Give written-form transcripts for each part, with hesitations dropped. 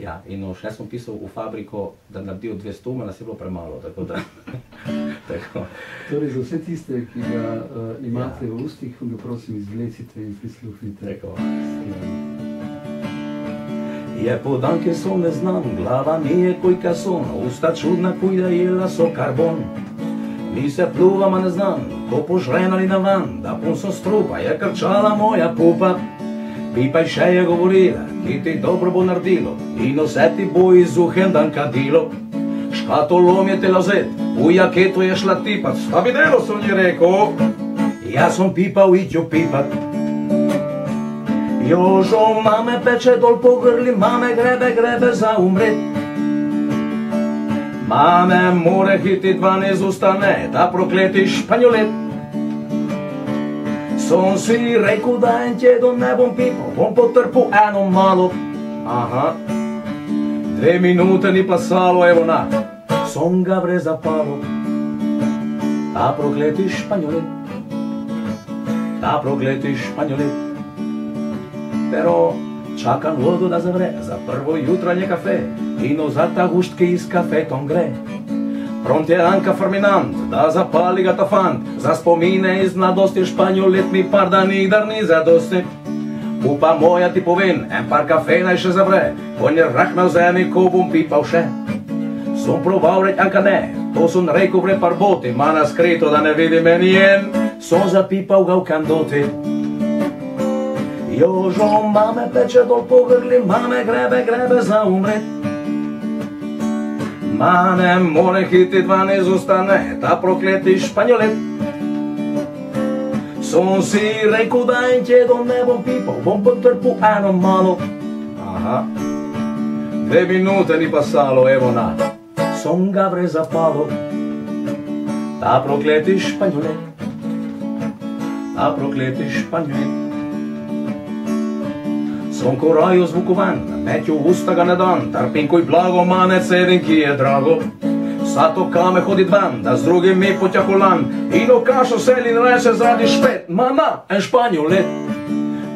Ja, in še sem pisal v fabriko, da naredijo 200, nas je bilo premalo, tako da. Torej, za vse tiste, ki ga imate v ustih, ga prosim izvlecite in prisluhnite. Je podan, ker so ne znam, glava mi je kojka son, usta čudna, kujda jela so karbon. Mi se pluvama ne znam, ko požrem ali na van, da pun so strupa, je krčala moja pupa. Pipa še je govorila, ki ti dobro bo naredilo, in vse ti bo izuhen dan kadilo. Škatolom je tela vzet, v jaketu je šla tipat, sta videlo sem ji rekel, jaz sem pipal, idjo pipat. Jožo mame peče dol po grli, mame grebe za umret. Mame more hitit van iz ustane, ta prokleti španjolet. Som si rekel, da en tjedan ne bom pipal, bom potrpil eno malo. Aha, 2 minute ni plasalo, evo na, som ga vre zapalo. Ta prokleti španjolet, ta prokleti španjolet. Pero čakam vodu da zavre, za prvo jutranje kafe, in ozata guštke iz kafetom gre. Pront je Anka Ferdinand, da zapali ga ta fant, za spomine iz mladosti španjolet mi par da nikdar ni zadosti. Upa moja ti povem, en par kafe naj še zavre, ko nje rak me vzemi, ko bom pipal še. Som proval reč Anka ne, to sem rekel vre par boti, ma na skrito da ne vidi meni en, som zapipal ga v kandoti. Jožo mame peče dol po grli, mame grebe za umret. Ma ne more hitit van iz ustane, ta prokleti španjolet. Som si rekel, da en tjedan ne bom pipal, bom potrpil eno malo. Aha, 2 minute ni pasalo, evo na, som ga vre zapalo. Ta prokleti španjolet, ta prokleti španjolet. Som ko raju zvukovan, metju usta ga ne dan, trpim koj blago, manec sedim, ki je drago. Sato kame hodit van, da z drugim mi potjakolan, in o kašo selin reče zradi špet, ma na, en španjolet.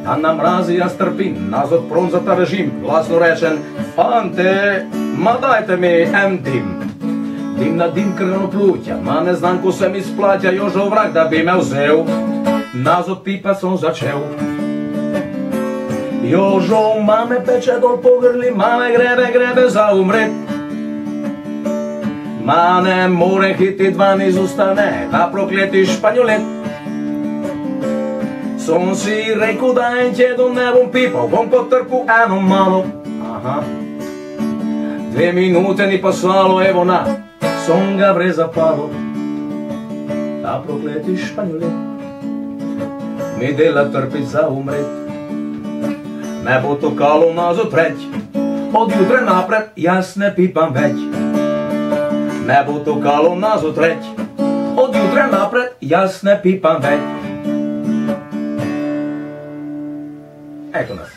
Ta na mrazi jaz trpim, nazad pron za ta režim, glasno rečen, fante, ma dajte mi en dim. Dim na dim krvno plutja, ma ne znam, ko se mi splatja, Jožo vrag, da bi me vzel, nazad pipa som začel. Jožo mame peče dol po grli, mame grebe za umret. Ma ne more hitit van iz ustane, ta prokleti španjolet. Som si rekel, da en tjedan ne bom pipal, bom potrpil eno malo. Aha, 2 minute ni pasalo, evo na, som ga vre zapalo. Ta prokleti španjolet mi dela trpit za umret. Me bo tokalo nazad reč, od jutre napred jaz ne pipam več. Me bo tokalo nazad reč, od jutre napred jaz ne pipam več. Eto nas.